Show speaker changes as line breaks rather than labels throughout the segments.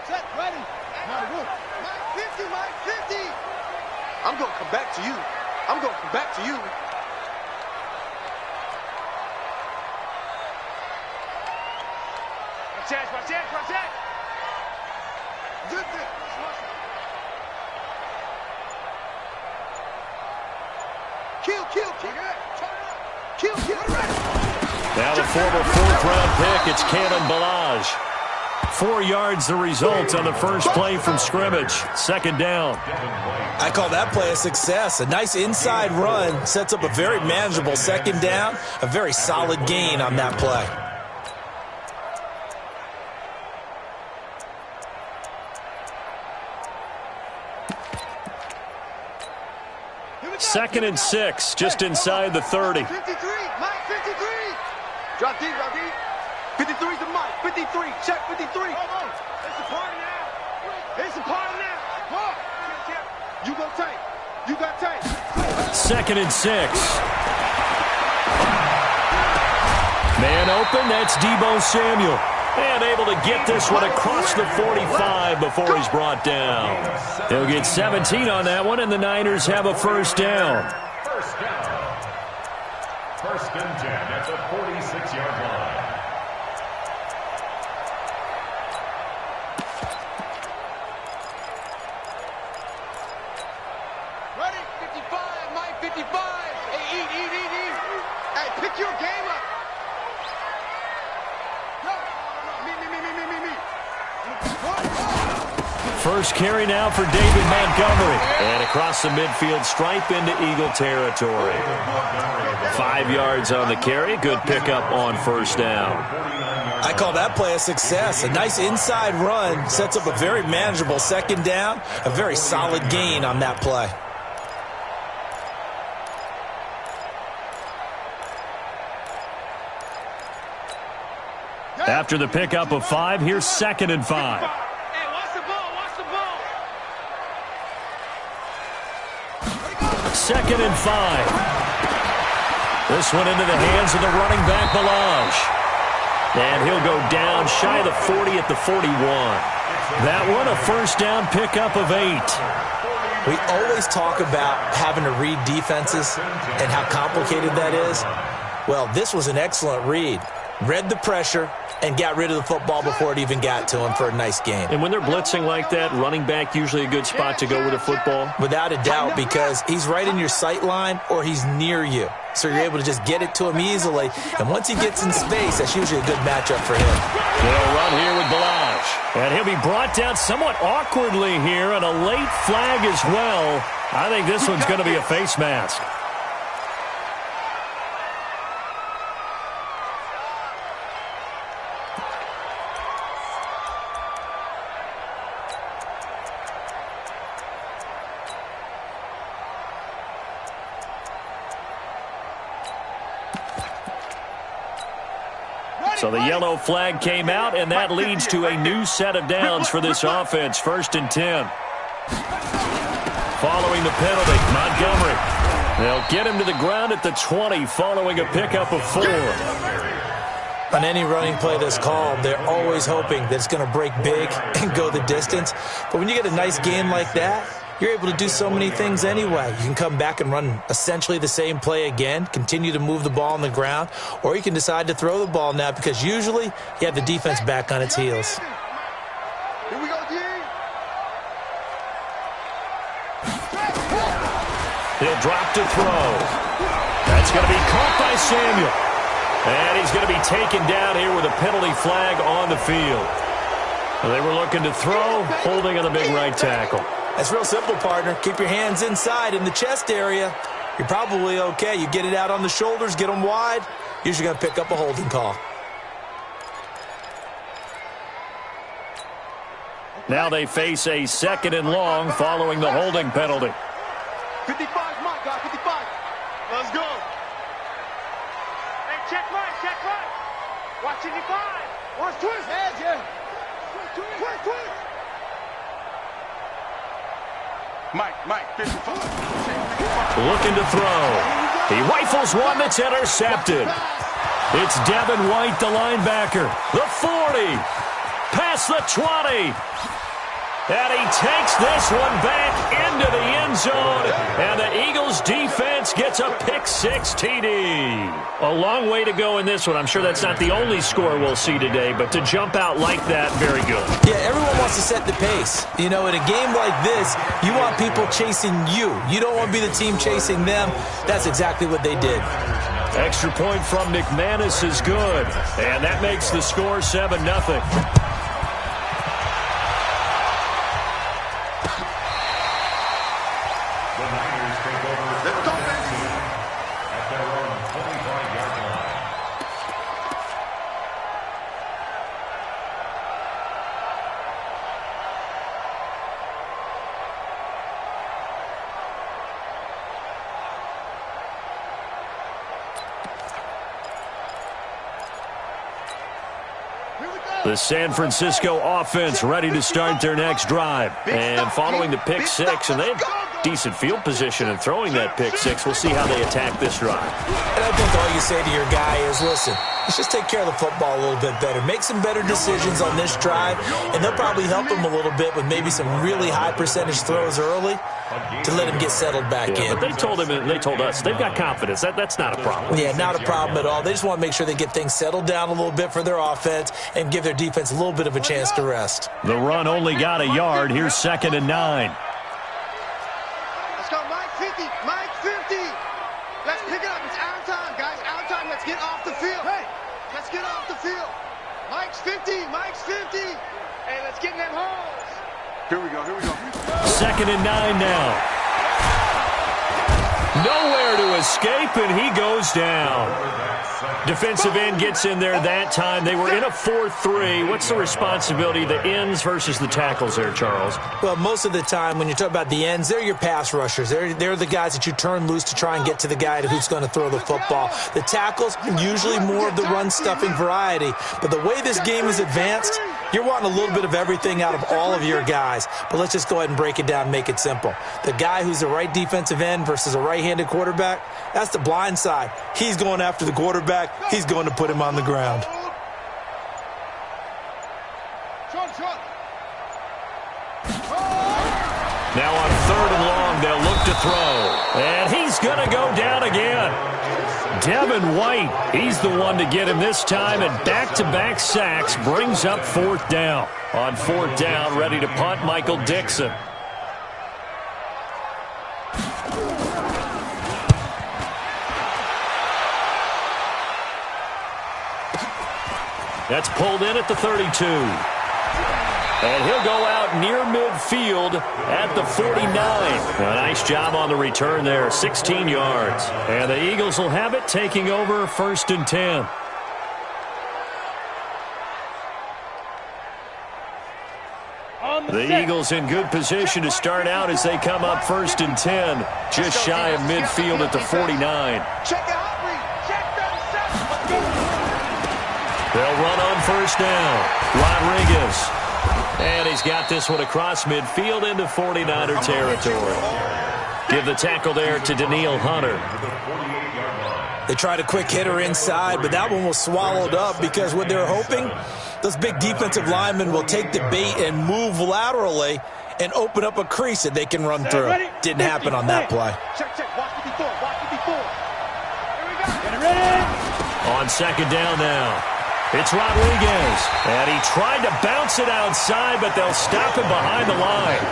Set, ready. Mike 50, Mike 50.
I'm going to come back to you. I'm going to come back to you.
Watch it. Good thing. Kill.
Now the former fourth-round pick, it's Kalen Ballage. 4 yards the result on the first play from scrimmage. Second down.
I call that play a success. A nice inside run sets up a very manageable second down. A very solid gain on that play.
Second and 6, just inside the 30.
53, Mike 53.
Drop deep. 53's the Mike. 53, check 53.
It's a party now. Come on. You got tape.
Second and 6. Man open, that's Deebo Samuel. And able to get this one across the 45 before he's brought down. He'll get 17 on that one, and the Niners have a first down.
First and 10 at the 46-yard line.
Ready? 55, Mike 55. Hey, eat. Hey, pick your game up.
First carry now for David Montgomery. And across the midfield stripe into Eagle territory. 5 yards on the carry. Good pickup on first down.
I call that play a success. A nice inside run sets up a very manageable second down. A very solid gain on that play.
After the pickup of 5, here's second and 5.
Hey, watch the ball.
Second and 5. This one into the hands of the running back, Ballage. And he'll go down shy of the 40 at the 41. That one, a first down pickup of 8.
We always talk about having to read defenses and how complicated that is. Well, this was an excellent read. Read the pressure and got rid of the football before it even got to him for a nice game.
And when they're blitzing like that, running back usually a good spot to go with a football?
Without a doubt, because he's right in your sight line or he's near you. So you're able to just get it to him easily. And once he gets in space, that's usually a good matchup for him.
They'll run here with Ballage. And he'll be brought down somewhat awkwardly here, and a late flag as well. I think this one's going to be a face mask. So the yellow flag came out, and that leads to a new set of downs for this offense. First and 10. Following the penalty, Montgomery. They'll get him to the ground at the 20 following a pickup of 4.
On any running play that's called, they're always hoping that it's going to break big and go the distance. But when you get a nice game like that, you're able to do so many things anyway. You can come back and run essentially the same play again, continue to move the ball on the ground, or you can decide to throw the ball now because usually you have the defense back on its heels.
Here we go, D.
He'll drop to throw. That's going to be caught by Samuel. And he's going to be taken down here with a penalty flag on the field. They were looking to throw, holding on the big right tackle.
That's real simple, partner. Keep your hands inside in the chest area. You're probably okay. You get it out on the shoulders, get them wide. Usually going to pick up a holding call.
Now they face a second and long following the holding penalty.
55, my God, 55. Let's go. Hey, check right. Watch 55. Watch twist. Heads, yeah. Twist. Mike, 55.
Looking to throw. He rifles one that's intercepted. It's Devin White, the linebacker. The 40. Past the 20. And he takes this one back into the end zone. And the Eagles defense gets a pick-6 TD. A long way to go in this one. I'm sure that's not the only score we'll see today, but to jump out like that, very good.
Yeah, everyone wants to set the pace. You know, in a game like this, you want people chasing you. You don't want to be the team chasing them. That's exactly what they did.
Extra point from McManus is good. And that makes the score 7-0. The San Francisco offense ready to start their next drive. And following the pick-6, and they have decent field position in throwing that pick-6. We'll see how they attack this drive.
And I think all you say to your guy is, listen, let's just take care of the football a little bit better. Make some better decisions on this drive, and they'll probably help him a little bit with maybe some really high percentage throws early to let him get settled back in.
But they told him and they told us they've got confidence. That's not a problem.
Yeah, not a problem at all. They just want to make sure they get things settled down a little bit for their offense and give their defense a little bit of a chance to rest.
The run only got a yard. Here's 2nd and 9.
Let's go, Mike 50. Mike 50. Let's pick it up. It's our time, guys. Our time. Let's get off the field. Hey, let's get off the field. Mike's 50. Mike's 50. Hey, let's get in them holes.
Here we go.
2nd and 9 now. Nowhere to escape, and he goes down. Defensive end gets in there that time. They were in a 4-3. What's the responsibility of the ends versus the tackles there, Charles?
Well, most of the time when you talk about the ends, they're your pass rushers. They're the guys that you turn loose to try and get to the guy who's going to throw the football. The tackles, usually more of the run-stuffing variety. But the way this game is advanced, you're wanting a little bit of everything out of all of your guys. But let's just go ahead and break it down and make it simple. The guy who's the right defensive end versus a right-handed quarterback, that's the blind side. He's going after the quarterback. He's going to put him on the ground.
Now on 3rd and long, they'll look to throw. And he's going to go down again. Devin White, he's the one to get him this time, and back-to-back sacks brings up 4th down. On 4th down, ready to punt, Michael Dixon. That's pulled in at the 32. And he'll go out near midfield at the 49. A nice job on the return there, 16 yards. And the Eagles will have it, taking over 1st and 10. The Eagles in good position to start out as they come up 1st and 10, just shy of midfield at the 49. They'll run on 1st down. Rodriguez. And he's got this one across midfield into 49er territory. Give the tackle there to Daniil Hunter.
They tried a quick hitter inside, but that one was swallowed up because what they're hoping, those big defensive linemen will take the bait and move laterally and open up a crease that they can run through. Didn't happen on that play.
Check. Watch it before. Here we go. Get it ready.
On 2nd down now. It's Rodriguez, and he tried to bounce it outside, but they'll stop him behind the line.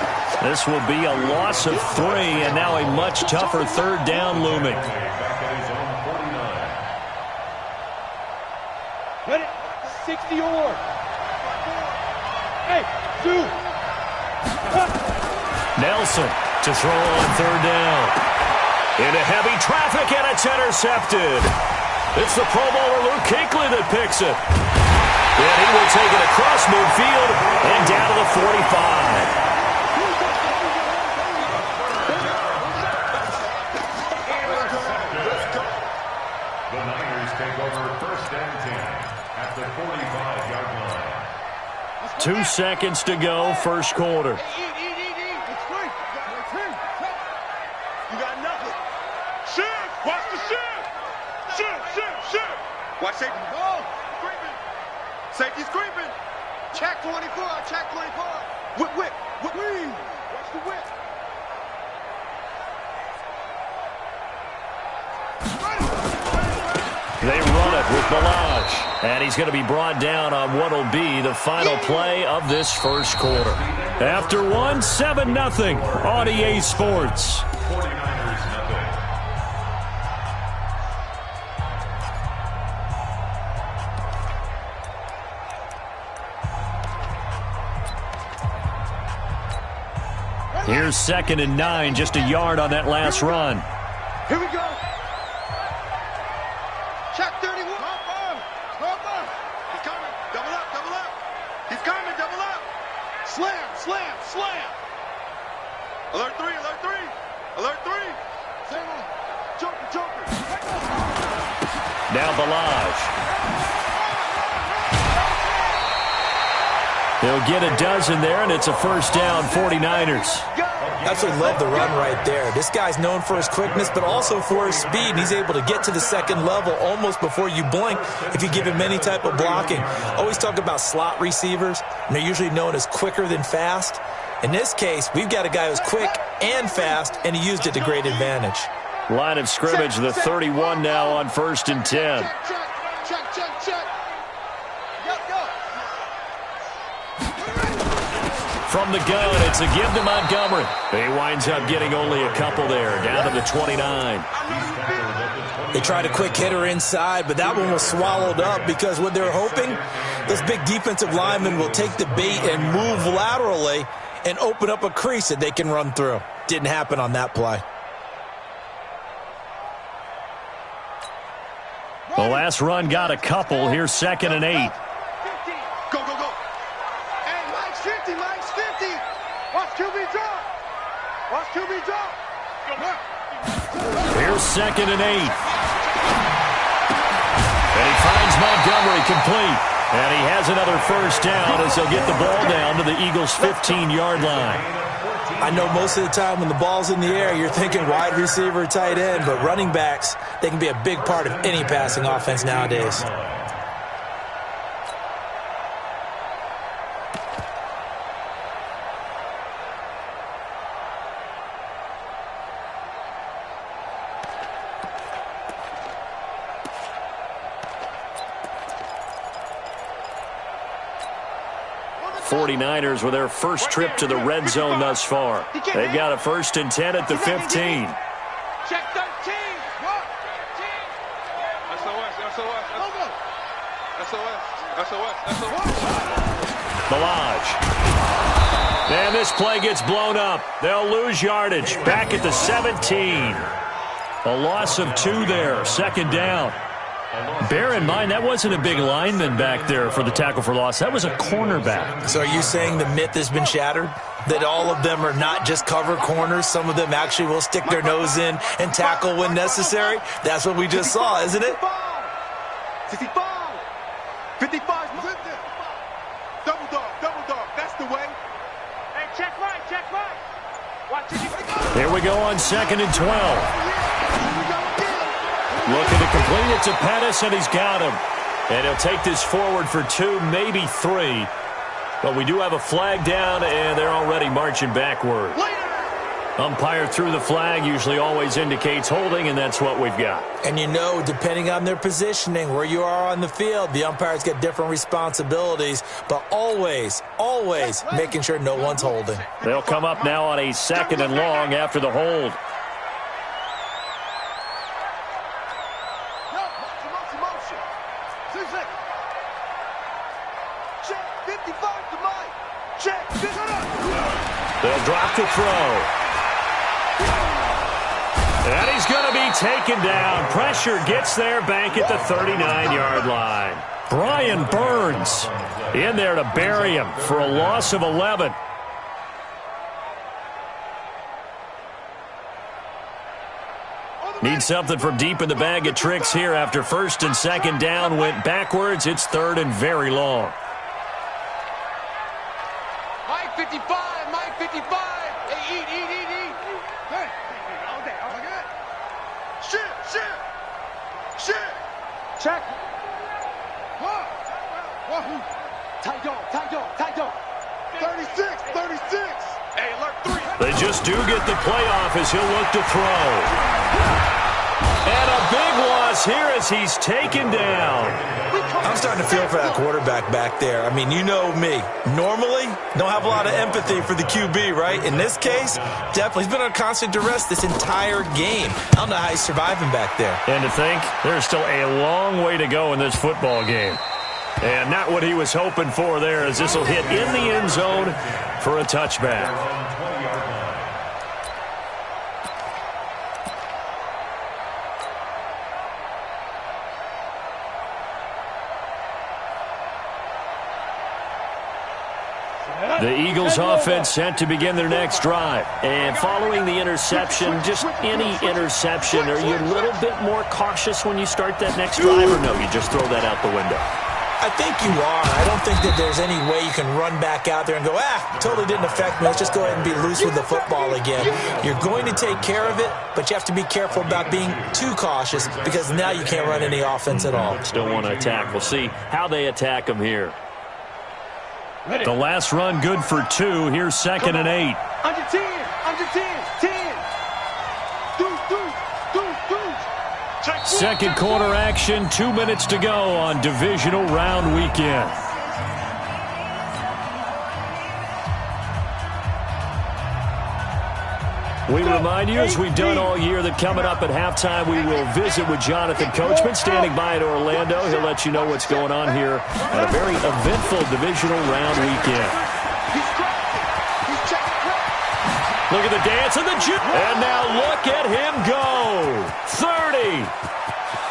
This will be a loss of 3, and now a much tougher 3rd down looming.
Ready? 60 or. Hey, 2.
Nelson to throw on 3rd down. Into heavy traffic, and it's intercepted. It's the Pro Bowler Luke Kuechly that picks it. And he will take it across midfield and down to the 45.
The Niners take over 1st and 10 at the 45-yard line.
2 seconds to go, 1st quarter.
It's free. You got nothing. Shift. Watch the shift. Shift.
Watch safety.
Oh, creeping.
Safety's creeping.
Check 24, check 24.
Whip, whip, whip. Watch the whip.
They run it with Balaj, and he's going to be brought down on what will be the final play of this first quarter. After one, 7-0 on EA Sports.
49ers nothing.
Here's 2nd and 9, just a yard on that last run.
Here we go.
Check 31. He's coming. Double up, double up. He's coming, double up. Slam, slam, slam. Alert 3, alert 3. Alert 3. Same one. Joker, joker.
Now Balaj. He'll get a dozen there, and it's a first down, 49ers.
Absolutely love the run right there. This guy's known for his quickness, but also for his speed. And he's able to get to the second level almost before you blink if you give him any type of blocking. Always talk about slot receivers, and they're usually known as quicker than fast. In this case, we've got a guy who's quick and fast, and he used it to great advantage.
Line of scrimmage, the 31 now on 1st and 10.
Check. Go.
From the gun, it's a give to Montgomery. He winds up getting only a couple there, down to the 29.
They tried a quick hitter inside, but that one was swallowed up because what they're hoping, those big defensive linemen will take the bait and move laterally and open up a crease that they can run through. Didn't happen on that play.
The last run got a couple. Here's 2nd and 8.
Go. Hey, Mike's 50, Mike's 50. Watch QB drop.
Here's 2nd and 8. And he finds Montgomery complete. And he has another first down as he'll get the ball down to the Eagles' 15-yard line.
I know most of the time when the ball's in the air, you're thinking wide receiver, tight end, but running backs, they can be a big part of any passing offense nowadays.
'49ers with their first trip to the red zone thus far. They've got a 1st and 10 at the 15.
Check 13. SOS.
Balaj. And this play gets blown up. They'll lose yardage. Back at the 17. A loss of 2 there. 2nd down. Bear in mind, that wasn't a big lineman back there for the tackle for loss. That was a cornerback.
So are you saying the myth has been shattered? That all of them are not just cover corners? Some of them actually will stick their nose in and tackle when necessary? That's what we just saw, isn't it?
55. 55. Double dog. That's the way.
Hey, check right. Watch it.
Here we go on 2nd and 12. Looking to complete it to Pettis, and he's got him. And he'll take this forward for 2, maybe 3. But we do have a flag down, and they're already marching backward. Umpire threw the flag, usually always indicates holding, and that's what we've got.
And you know, depending on their positioning, where you are on the field, the umpires get different responsibilities, but always making sure no one's holding.
They'll come up now on a 2nd and long after the hold. They'll drop to throw. And he's going to be taken down. Pressure gets there back at the 39-yard line. Brian Burns in there to bury him for a loss of 11. Need something from deep in the bag of tricks here after 1st and 2nd down went backwards. It's 3rd and very long.
Mike 55, Mike 55. Hey, eat. Hey, all day, all good. Shit. Check.
Tight dog, tight dog, tight dog.
36, 36.
Hey, alert 3.
They just do get the playoff as he'll look to throw. And a big loss here as he's taken down.
I'm starting to feel for that quarterback back there. I mean, you know me. Normally, don't have a lot of empathy for the QB, right? In this case, definitely. He's been under constant duress this entire game. I don't know how he's surviving back there.
And to think, there's still a long way to go in this football game. And not what he was hoping for there, as this will hit in the end zone for a touchback. The Eagles offense set to begin their next drive. And following the interception, just any interception, are you a little bit more cautious when you start that next drive, or no, you just throw that out the window?
I think you are. I don't think that there's any way you can run back out there and go, totally didn't affect me. Let's just go ahead and be loose with the football again. You're going to take care of it, but you have to be careful about being too cautious because now you can't run any offense at all.
Still want to attack. We'll see how they attack them here. The last run good for 2. Here's 2nd and 8.
Under 10, under 10, 10.
Second quarter action, 2 minutes to go on divisional round weekend. We remind you, as we've done all year, that coming up at halftime, we will visit with Jonathan Coachman standing by in Orlando. He'll let you know what's going on here at a very eventful divisional round weekend. Look at the dance and the juke. And now look at him go. 30,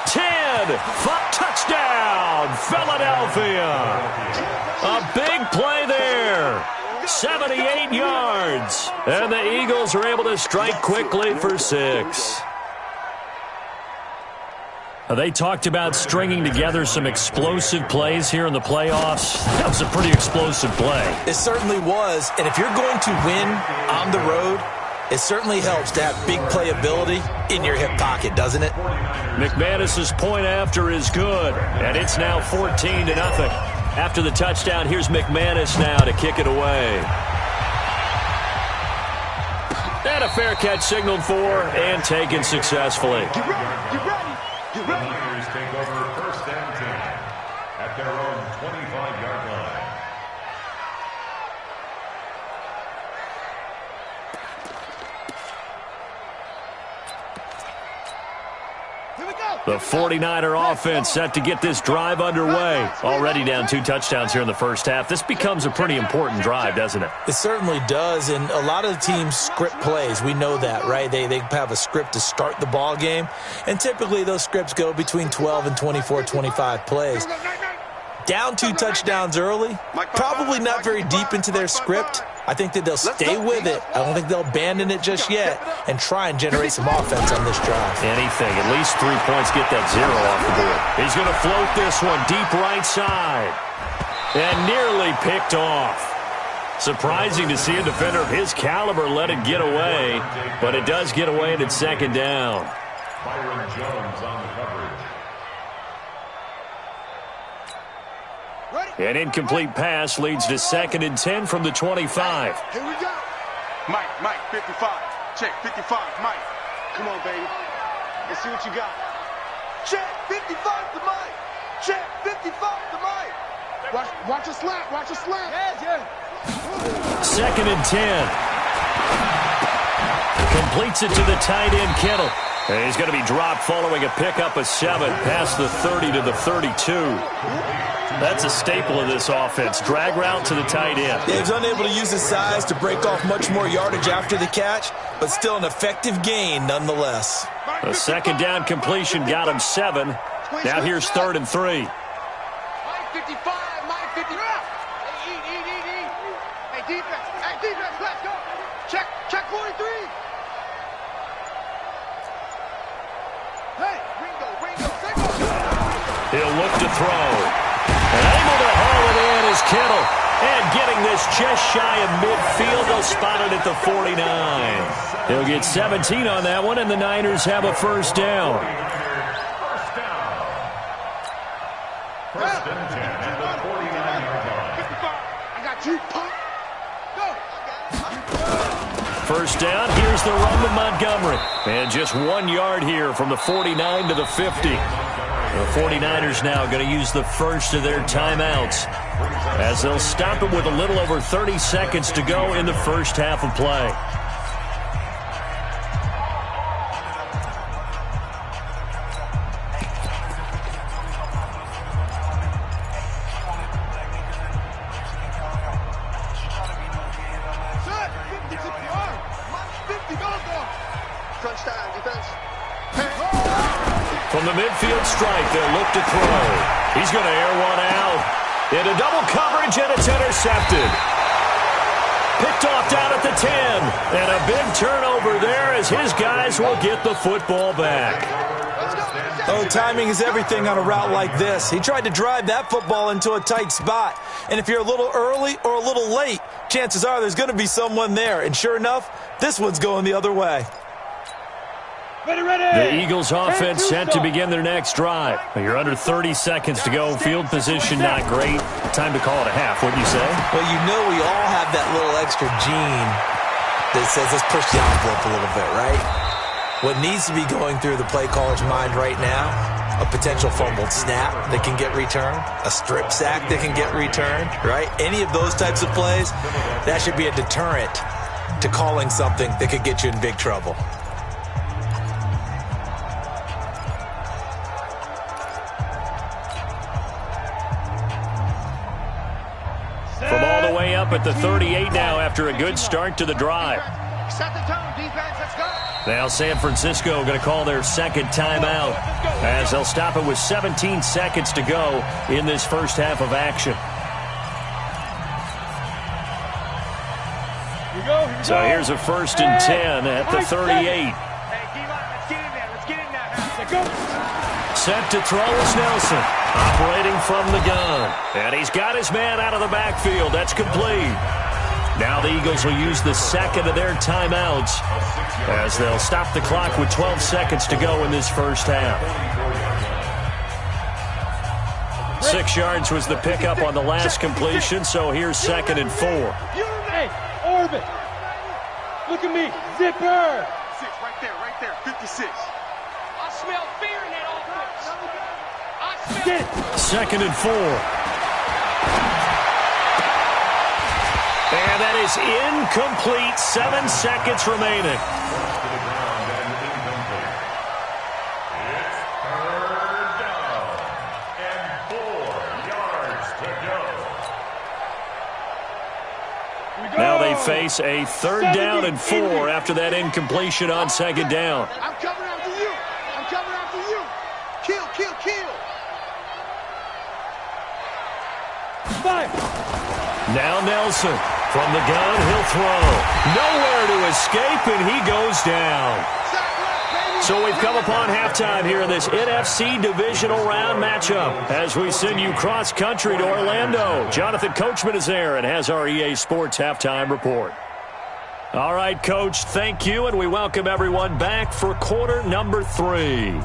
10, 5, touchdown, Philadelphia. A big play there. 78 yards. And the Eagles are able to strike quickly for 6. They talked about stringing together some explosive plays here in the playoffs. That was a pretty explosive play.
It certainly was. And if you're going to win on the road, it certainly helps to have big playability in your hip pocket, doesn't it?
McManus's point after is good. And it's now 14-0. After the touchdown, here's McManus now to kick it away. And a fair catch signaled for and taken successfully.
Get ready, get ready, get
The
ready.
Niners take over 1st and 10 at their own 25-yard line.
The 49er offense set to get this drive underway. Already down 2 touchdowns here in the first half. This becomes a pretty important drive, doesn't it?
It certainly does, and a lot of the teams script plays. We know that, right? They have a script to start the ball game, and typically those scripts go between 12 and 24, 25 plays. Down 2 touchdowns early, probably not very deep into their script. I think that they'll stay with it. I don't think they'll abandon it just yet and try and generate some offense on this drive.
Anything. At least 3 points, get that 0 off the board. He's going to float this one deep right side. And nearly picked off. Surprising to see a defender of his caliber let it get away, but it does get away and it's 2nd down.
Byron Jones on the coverage.
An incomplete pass leads to 2nd and 10 from the 25.
Here we go.
Mike, 55. Check, 55, Mike.
Come on, baby. Let's see what you got.
Check, 55 to Mike. Check, 55 to Mike.
Watch a slant. Watch a slant.
Yeah.
2nd and 10. Completes it to the tight end, Kittle. And he's going to be dropped following a pickup of 7 past the 30 to the 32. That's a staple of this offense. Drag route to the tight end.
Yeah, he's unable to use his size to break off much more yardage after the catch, but still an effective gain nonetheless.
A 2nd down completion got him 7. Now here's 3rd and 3.
Mike 55. Mike 55. Hey, eat. Hey, defense, let's go. Check 43. Hey, Ringo.
He'll look to throw. And able to haul it in is Kittle. And getting this just shy of midfield. They'll spot it at the 49. He'll get 17 on that one, and the Niners have a 1st down.
First and 10 at the 49-yard line.
First down, here's the run with Montgomery. And just 1 yard here from the 49 to the 50. The 49ers now going to use the first of their timeouts as they'll stop it with a little over 30 seconds to go in the first half of play. From the midfield stripe, they'll look to throw. He's going to air one out. Into double coverage, and it's intercepted. Picked off down at the 10. And a big turnover there as his guys will get the football back.
Oh, timing is everything on a route like this. He tried to drive that football into a tight spot. And if you're a little early or a little late, chances are there's going to be someone there. And sure enough, this one's going the other way.
The Eagles offense set to begin their next drive. You're under 30 seconds to go. Field position not great. Time to call it a half, wouldn't you say?
Well, you know we all have that little extra gene that says let's push the envelope a little bit, right? What needs to be going through the play caller's mind right now, a potential fumbled snap that can get returned, a strip sack that can get returned, right? Any of those types of plays, that should be a deterrent to calling something that could get you in big trouble.
From all the way up at the 38 now after a good start to the drive.
Set the tone, defense, let's go.
Now San Francisco going to call their second timeout as they'll stop it with 17 seconds to go in this first half of action. So here's a 1st and 10 at the 38.
Hey, D-line, let's get in there. Let's get in there.
Set to throw is Nelson, operating from the gun. And he's got his man out of the backfield. That's complete. Now the Eagles will use the second of their timeouts as they'll stop the clock with 12 seconds to go in this first half. 6 yards was the pickup on the last completion, so here's 2nd and 4.
Hey, Orbit, look at me, zipper.
6, right there, 56.
I smell fear in that offense. I
Get
smell
it.
2nd and 4. And that is incomplete. 7 seconds remaining. Now they face a 3rd down and 4 after that incompletion on 2nd down.
I'm coming after you. I'm coming after you. Kill, kill, kill.
Fire.
Now Nelson. From the gun, he'll throw. Nowhere to escape, and he goes down. So we've come upon halftime here in this NFC divisional round matchup as we send you cross-country to Orlando. Jonathan Coachman is there and has our EA Sports halftime report. All right, Coach, thank you, and we welcome everyone back for quarter number 3.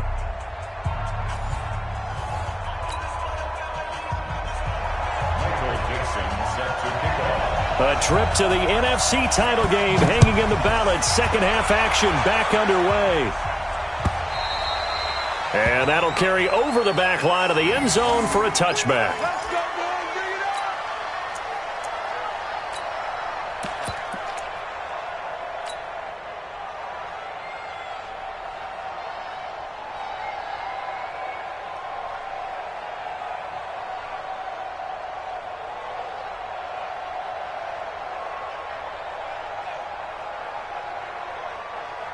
A trip to the NFC title game hanging in the balance. Second half action back underway. And that'll carry over the back line of the end zone for a touchback.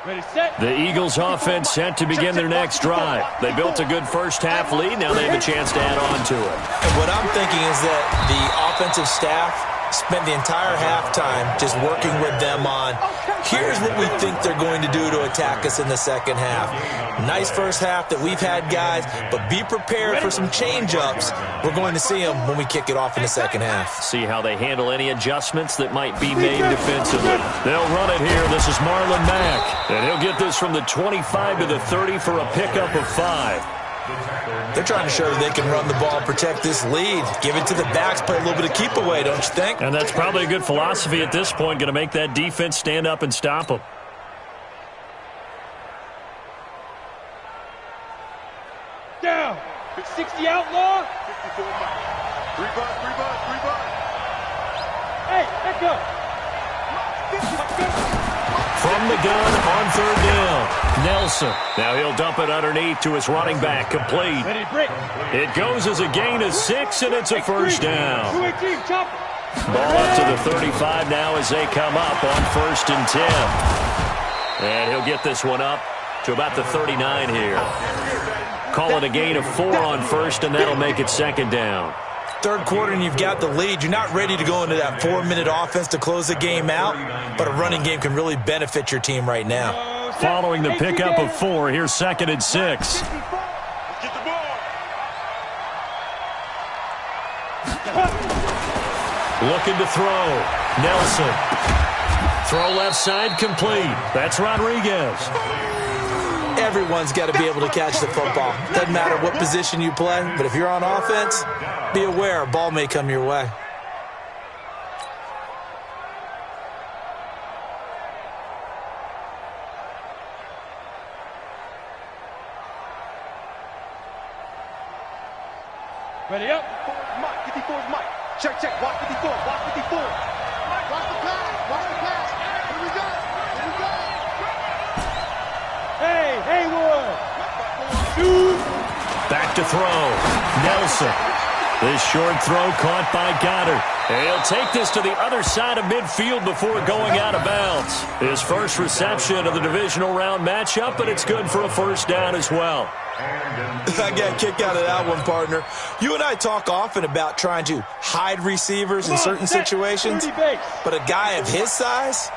Ready, set.
The Eagles offense set to begin their next drive. They built a good first half lead. Now they have a chance to add on to it.
And what I'm thinking is that the offensive staff spent the entire halftime just working with them on, here's what we think they're going to do to attack us in the second half. Nice first half that we've had, guys, but be prepared for some change-ups. We're going to see them when we kick it off in the second half.
See how they handle any adjustments that might be made defensively. They'll run it here. This is Marlon Mack. And he'll get this from the 25 to the 30 for a pickup of 5.
They're trying to show that they can run the ball and protect this lead. Give it to the backs, play a little bit of keep away, don't you think?
And that's probably a good philosophy at this point, going to make that defense stand up and stop them.
Down. 60 outlaw.
54 Mike. 3 bud.
Hey, let go.
From the gun on third down, Nelson. Now he'll dump it underneath to his running back, complete.
Ready to break.
It goes as a gain of 6, and it's a first down.
2-18, chop.
Ball up to the 35 now as they come up on 1st and 10. And he'll get this one up to about the 39 here. Call it a gain of 4 on 1st, and that'll make it 2nd down.
Third quarter and you've got the lead. You're not ready to go into that 4-minute offense to close the game out, but a running game can really benefit your team right now.
Following the pickup of 4, here's 2nd and 6.
Get the ball.
Looking to throw. Nelson. Throw left side, complete. That's Rodriguez.
Everyone's got to be able to catch the football. Doesn't matter what position you play, but if you're on offense, be aware a ball may come your way.
Ready up.
Mike, 54 is Mike. Check. Watch 54. Watch 54.
Watch the pass. Here we go.
Hey, Haywood. Shoot.
Back to throw. Nelson. This short throw caught by Goddard. And he'll take this to the other side of midfield before going out of bounds. His first reception of the divisional round matchup, but it's good for a first down as well.
I got a kick out of that one, partner. You and I talk often about trying to hide receivers in certain situations, but a guy of his size,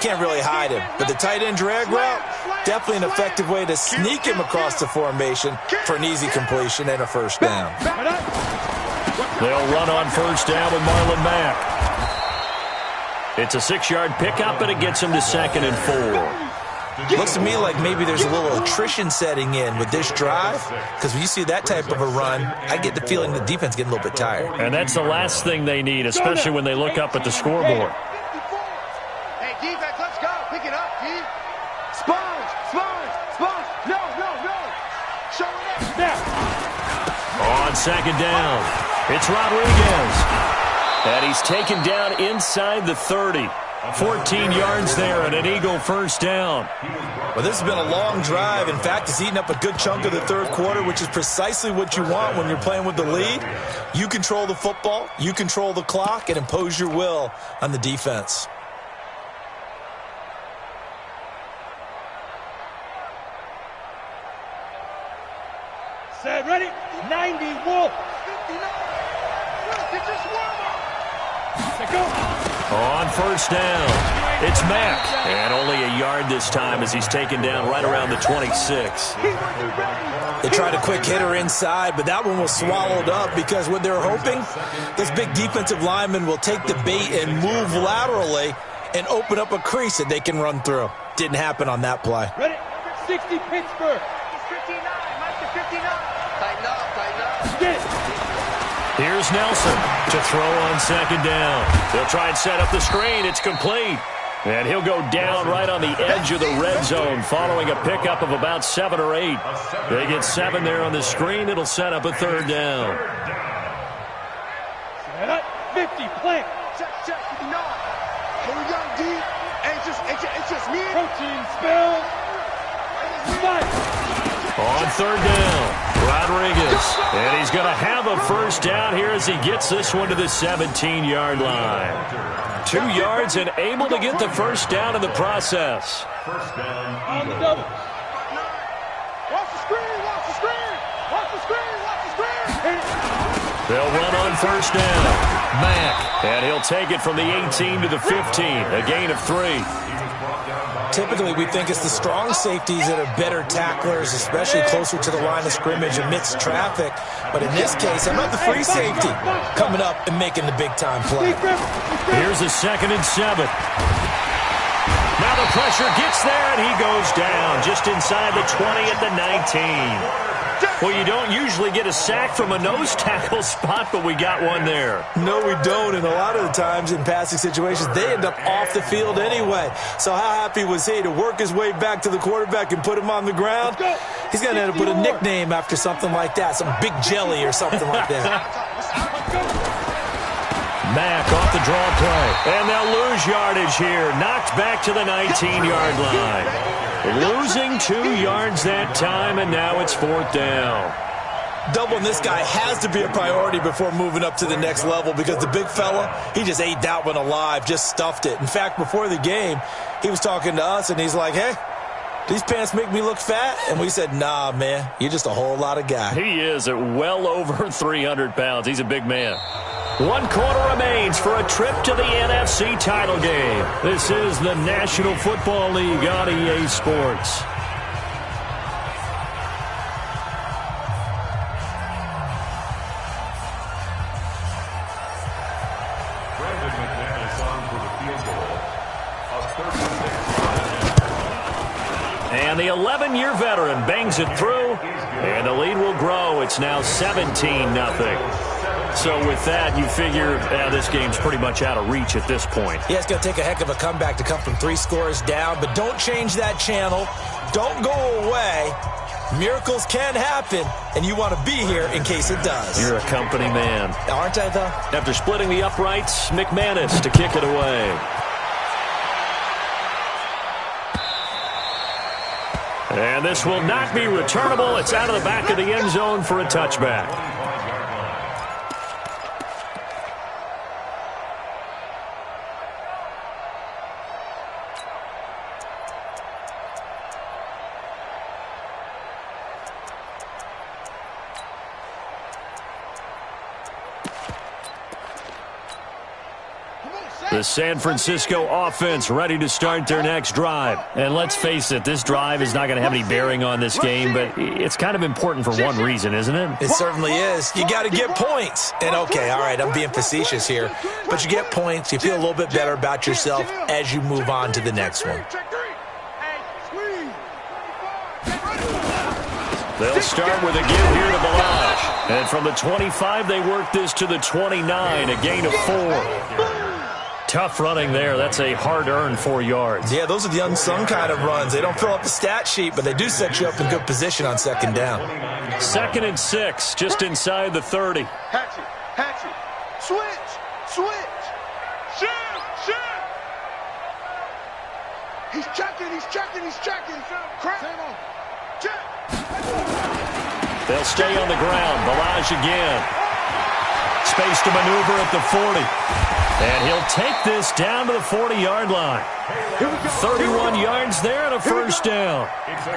can't really hide him. But the tight end drag route, definitely an effective way to sneak him across the formation for an easy completion and a first down.
They'll run on first down with Marlon Mack. It's a 6-yard pickup, and it gets him to 2nd and 4.
Looks to me like maybe there's a little attrition setting in with this drive, because when you see that type of a run, I get the feeling the defense getting a little bit tired.
And that's the last thing they need, especially when they look up at the scoreboard.
Hey, defense, let's go. Pick it up, D.
Sponge. No. Show it up.
On 2nd down, it's Rodriguez. And he's taken down inside the 30. 14 yards there and an Eagle first down.
Well, this has been a long drive. In fact, it's eaten up a good chunk of the third quarter, which is precisely what you want when you're playing with the lead. You control the football, you control the clock, and impose your will on the defense.
Set, ready. 90, Wolf.
59. Get your swarm up.
Let go.
On first down, it's Mack. And only a yard this time as he's taken down right around the 26.
They tried a quick hitter inside, but that one was swallowed up because what they're hoping, this big defensive lineman will take the bait and move laterally and open up a crease that they can run through. Didn't happen on that play.
Ready. 60, Pittsburgh.
59. Mike to 59. Tighten up.
Get it.
Here's Nelson to throw on 2nd down. They'll try and set up the screen. It's complete. And he'll go down right on the edge of the red zone following a pickup of about 7 or 8. They get 7 there on the screen. It'll set up a 3rd down.
Set up. 50, plant.
Check. 59. Here we go, D. It's just me.
Protein spill. 5.
On 3rd down, Rodriguez. And he's going to have a first down here as he gets this one to the 17-yard line. 2 yards and able to get the first down in the process.
First down,
On the double.
Watch the screen.
They'll run on first down. Mack. And he'll take it from the 18 to the 15. A gain of 3.
Typically, we think it's the strong safeties that are better tacklers, especially closer to the line of scrimmage amidst traffic. But in this case, how about the free safety coming up and making the big-time play?
Here's a 2nd and 7. Now the pressure gets there, and he goes down just inside the 20 at the 19. Well, you don't usually get a sack from a nose tackle spot, but we got one there.
No, we don't, and a lot of the times in passing situations, they end up off the field anyway. So how happy was he to work his way back to the quarterback and put him on the ground? He's going to end up with a nickname after something like that, some Big Jelly or something like that.
Mack off the draw play, and they'll lose yardage here. Knocked back to the 19-yard line. Losing 2 yards that time, and now it's 4th down.
Doubling this guy has to be a priority before moving up to the next level because the big fella, he just ate that one alive, just stuffed it. In fact, before the game, he was talking to us, and he's like, hey, these pants make me look fat? And we said, nah, man, you're just a whole lot of guy.
He is at well over 300 pounds. He's a big man. 1 quarter remains for a trip to the NFC title game. This is the National Football League on EA Sports. And the 11-year veteran bangs it through, and the lead will grow. It's now 17-0. So with that, you figure this game's pretty much out of reach at this point.
Yeah, it's going to take a heck of a comeback to come from 3 scores down, but don't change that channel. Don't go away. Miracles can happen, and you want to be here in case it does.
You're a company man.
Aren't I, though?
After splitting the uprights, McManus to kick it away. And this will not be returnable. It's out of the back of the end zone for a touchback. The San Francisco offense ready to start their next drive. And let's face it, this drive is not going to have any bearing on this game, but it's kind of important for one reason, isn't it?
It certainly is. You got to get points. And, okay, all right, I'm being facetious here, but you get points. You feel a little bit better about yourself as you move on to the next one.
They'll start with a give here to Balazs. And from the 25, they work this to the 29, a gain of 4. Tough running there. That's a hard-earned 4 yards.
Yeah, those are the unsung kind of runs. They don't fill up the stat sheet, but they do set you up in good position on 2nd down.
2nd and 6, just inside the 30.
Hatchet. Switch. Shift. He's checking. Crap. Check.
They'll stay on the ground. Balazs again. Space to maneuver at the 40. And he'll take this down to the 40-yard line. 31 yards there and a 1st down.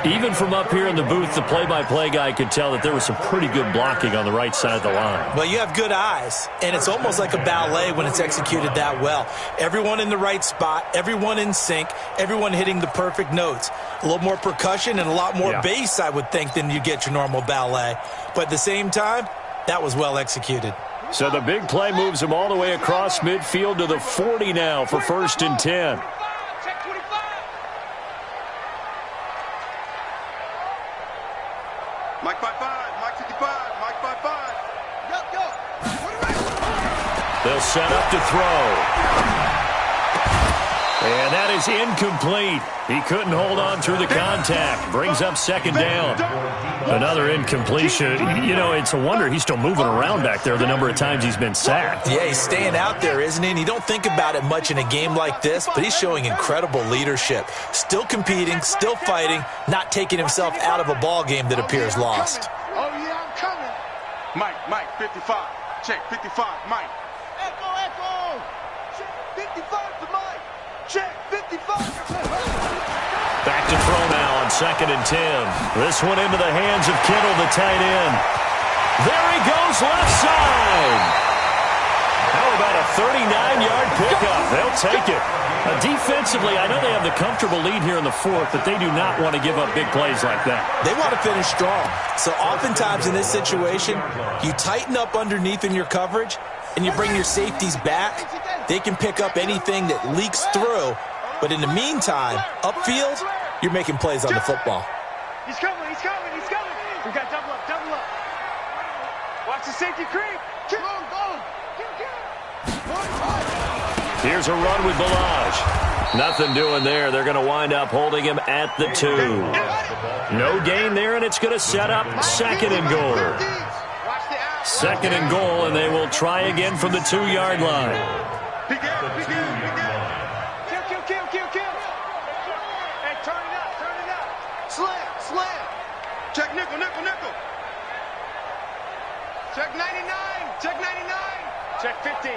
Even from up here in the booth, the play-by-play guy could tell that there was some pretty good blocking on the right side of the line.
Well, you have good eyes, and it's almost like a ballet when it's executed that well. Everyone in the right spot, everyone in sync, everyone hitting the perfect notes. A little more percussion and a lot more bass, I would think, than you get your normal ballet. But at the same time, that was well executed.
So the big play moves him all the way across midfield to the 40 now for 1st and 10.
Mike 5-5, Mike 55, Mike 5-5.
Go.
They'll set up to throw. And that is incomplete. He couldn't hold on through the contact. Brings up 2nd down. Another incompletion. You know, it's a wonder he's still moving around back there the number of times he's been sacked.
Yeah, he's staying out there, isn't he? And you don't think about it much in a game like this, but he's showing incredible leadership. Still competing, still fighting, not taking himself out of a ball game that appears lost.
Oh, yeah, I'm coming.
Mike 55. Check 55, Mike.
Echo. Check 55 to Mike. Check 55.
Back to throw now on 2nd and 10. This one into the hands of Kittle, the tight end. There he goes, left side. How about a 39-yard pickup? They'll take it. Defensively, I know they have the comfortable lead here in the 4th, but they do not want to give up big plays like that.
They want to finish strong. So oftentimes in this situation, you tighten up underneath in your coverage, and you bring your safeties back. They can pick up anything that leaks through. But in the meantime, upfield, you're making plays on the football.
He's coming.
We got double up, double up. Watch the safety creep.
Come on, go.
Here's a run with Balaj. Nothing doing there. They're going to wind up holding him at the 2. No gain there, and it's going to set up second and goal. Second and goal, and they will try again from the 2-yard line.
Kill. Hey, turn it up.
Slam. Check nickel. Check 99.
Check 50.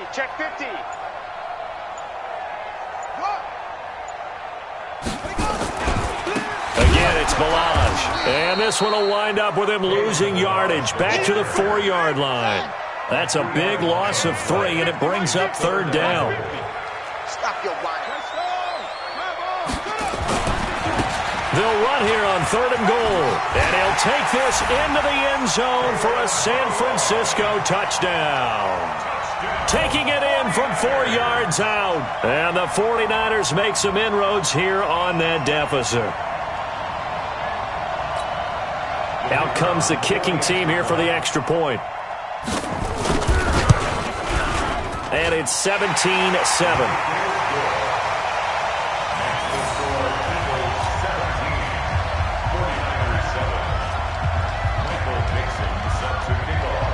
Again, it's Balaj. And this one will wind up with him losing yardage back to the 4-yard line. That's a big loss of 3, and it brings up third down.
Stop your whine.
They'll run here on third and goal. And he'll take this into the end zone for a San Francisco touchdown. Taking it in from 4 yards out. And the 49ers make some inroads here on that deficit. Out comes the kicking team here for the extra point. And it's 17-7.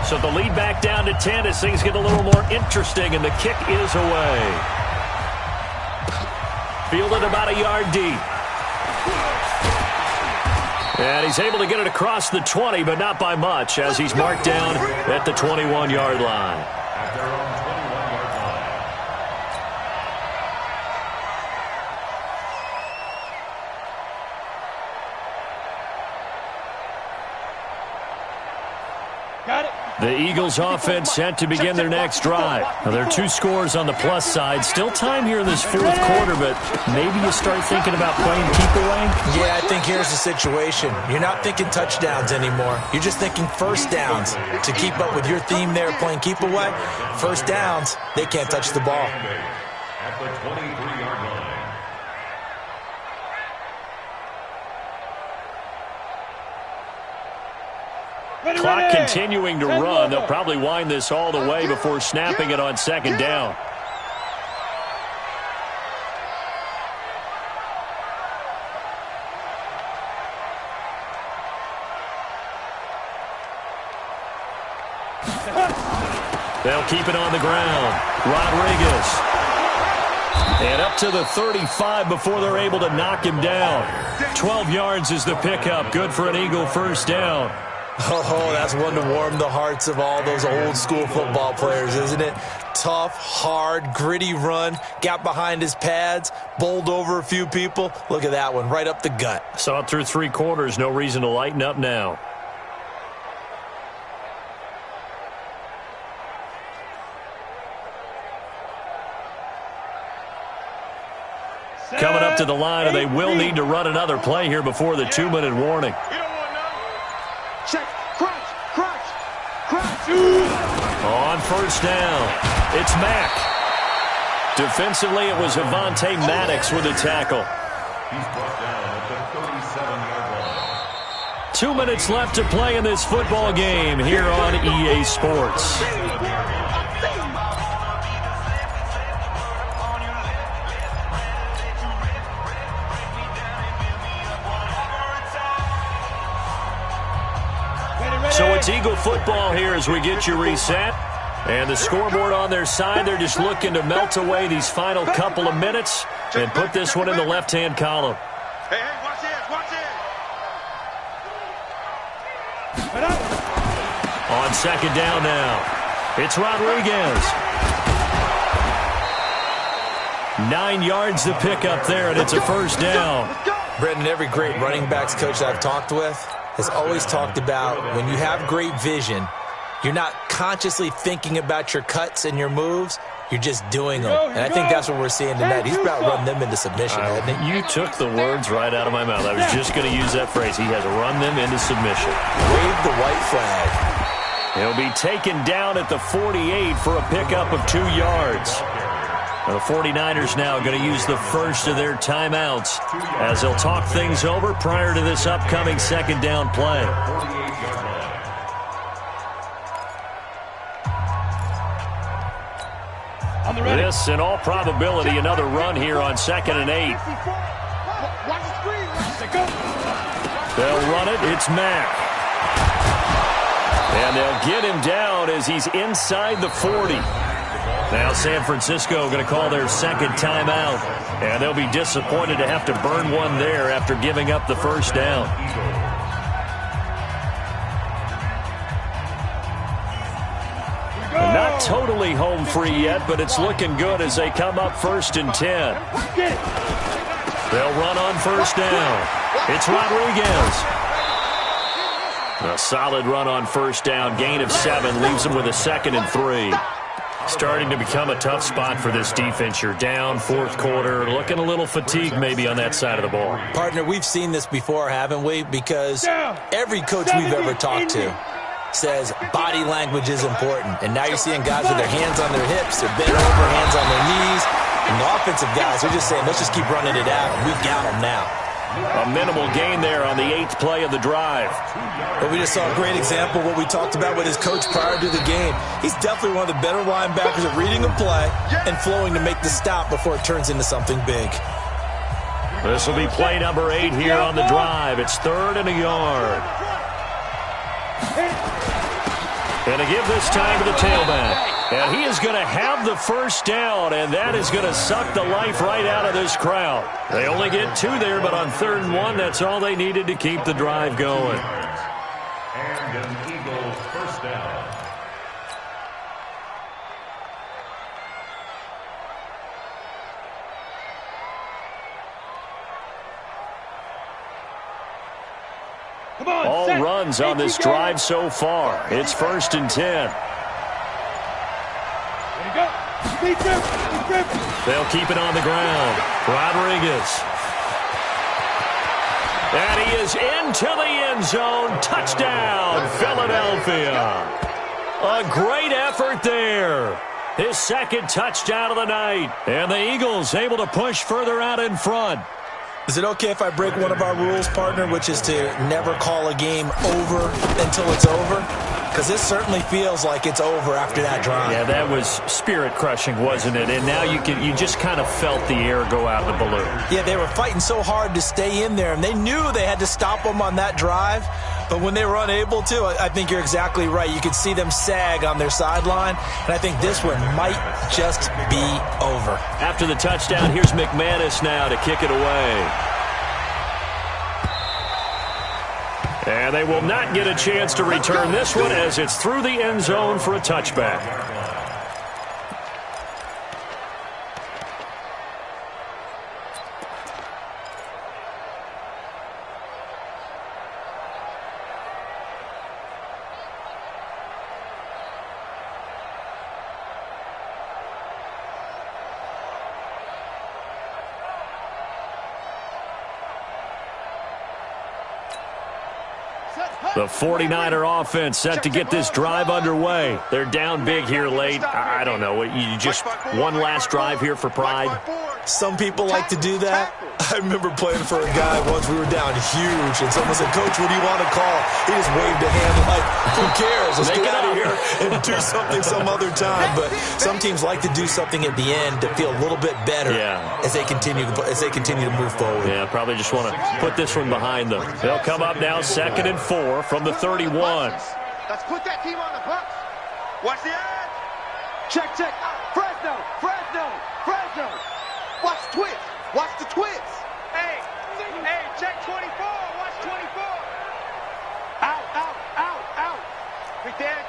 So the lead back down to 10 as things get a little more interesting, and the kick is away. Fielded about a yard deep. And he's able to get it across the 20, but not by much, as he's marked down at the 21-yard line.
At their own 21-yard line.
Got it.
The Eagles offense set to begin their next drive. Now, there are 2 scores on the plus side. Still time here in this fourth quarter, but maybe you start thinking about playing keep away?
Yeah, I think here's the situation. You're not thinking touchdowns anymore. You're just thinking first downs. To keep up with your theme there, playing keep away, first downs, they can't touch the ball.
At the 23-yard line.
Clock continuing to run. They'll probably wind this all the way before snapping it on second down. They'll keep it on the ground. Rodriguez. And up to the 35 before they're able to knock him down. 12 yards is the pickup. Good for an Eagle first down.
Oh, that's one to warm the hearts of all those old school football players, isn't it? Tough, hard, gritty run. Got behind his pads, bowled over a few people. Look at that one, right up the gut.
Saw it through 3 quarters. No reason to lighten up now. Coming up to the line, and they will need to run another play here before the 2-minute warning.
Check. Crunch.
On first down, it's Mack. Defensively, it was Avonte Maddox with a tackle.
He's brought down at the 37-yard line.
2 minutes left to play in this football game here on EA Sports. So it's Eagle football here as we get you reset. And the scoreboard on their side, they're just looking to melt away these final couple of minutes and put this one in the left-hand column.
Hey, watch this.
On second down now, it's Rodriguez. 9 yards to pick up there, and it's a first down.
Brendan, every great running backs coach I've talked with has always talked about when you have great vision, you're not consciously thinking about your cuts and your moves. You're just doing them. And I think that's what we're seeing tonight. He's about run them into submission, hasn't he?
You took the words right out of my mouth. I was just going to use that phrase. He has run them into submission.
Wave the white flag.
He'll be taken down at the 48 for a pickup of 2 yards. The 49ers now going to use the first of their timeouts as they'll talk things over prior to this upcoming second down play. This, in all probability, another run here on 2nd and 8.
Watch the screen.
They'll run it. It's Mack. And they'll get him down as he's inside the 40. Now San Francisco going to call their second timeout. And they'll be disappointed to have to burn one there after giving up the first down. Not totally home free yet, but it's looking good as they come up 1st and 10. They'll run on 1st down. It's Rodriguez. A solid run on 1st down. Gain of 7 leaves them with a 2nd and 3. Starting to become a tough spot for this defense. You're down 4th quarter, looking a little fatigued maybe on that side of the ball.
Partner, we've seen this before, haven't we? Because every coach we've ever talked to says body language is important. And now you're seeing guys with their hands on their hips, they're bent over, hands on their knees. And the offensive guys are just saying, let's just keep running it out. We've got them now.
A minimal gain there on the 8th play of the drive.
But we just saw a great example of what we talked about with his coach prior to the game. He's definitely one of the better linebackers at reading a play and flowing to make the stop before it turns into something big.
This will be play number 8 here on the drive. It's 3rd and a yard. And to give this time to the tailback. And he is going to have the first down, and that is going to suck the life right out of this crowd. They only get 2 there, but on 3rd and 1, that's all they needed to keep the drive going.
And an Eagles first down.
All runs on this drive so far. It's 1st and 10. They'll keep it on the ground. Rodriguez. And he is into the end zone. Touchdown, Philadelphia. A great effort there. His 2nd touchdown of the night. And the Eagles able to push further out in front.
Is it okay if I break one of our rules, partner, which is to never call a game over until it's over? Because this certainly feels like it's over after that drive.
Yeah, that was spirit-crushing, wasn't it? And now you just kind of felt the air go out of the balloon.
Yeah, they were fighting so hard to stay in there, and they knew they had to stop them on that drive. But when they were unable to, I think you're exactly right. You could see them sag on their sideline, and I think this one might just be over.
After the touchdown, here's McManus now to kick it away. And they will not get a chance to return this one as it's through the end zone for a touchback. The 49er offense set to get this drive underway. They're down big here late. I don't know. You just one last drive here for pride?
Some people like to do that. I remember playing for a guy once. We were down huge, and someone said, "Coach, what do you want to call?" He just waved a hand like, "Who cares? Let's get out of here and do something some other time." But some teams like to do something at the end to feel a little bit better as they continue to move forward.
Yeah, probably just want to put this one behind them. They'll come up now 2nd and 4 from the 31.
Let's put that team on the bus. Watch the edge. Check. Fresno. Watch the twist. Watch the twist. Hey, check 24. Watch 24. Out. Pick the edge.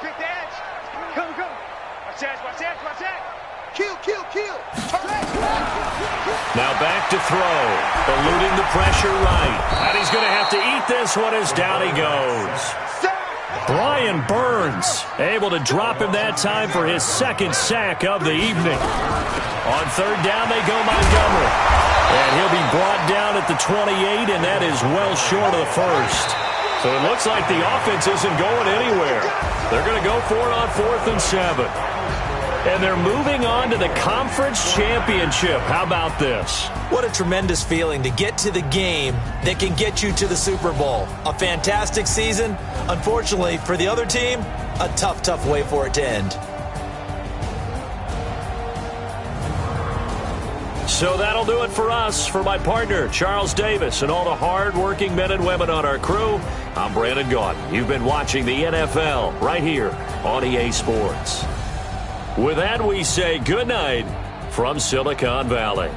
Go. Watch that. Kill.
Now back to throw. Eluding the pressure right. And he's going to have to eat this one as down he goes. Brian Burns able to drop him that time for his 2nd sack of the evening. On 3rd down, they go Montgomery. And he'll be brought down at the 28, and that is well short of the 1st. So it looks like the offense isn't going anywhere. They're going to go for it on 4th and 7. And they're moving on to the conference championship. How about this?
What a tremendous feeling to get to the game that can get you to the Super Bowl. A fantastic season. Unfortunately, for the other team, a tough way for it to end.
So that'll do it for us. For my partner, Charles Davis, and all the hard-working men and women on our crew, I'm Brandon Gaudin. You've been watching the NFL right here on EA Sports. With that, we say good night from Silicon Valley.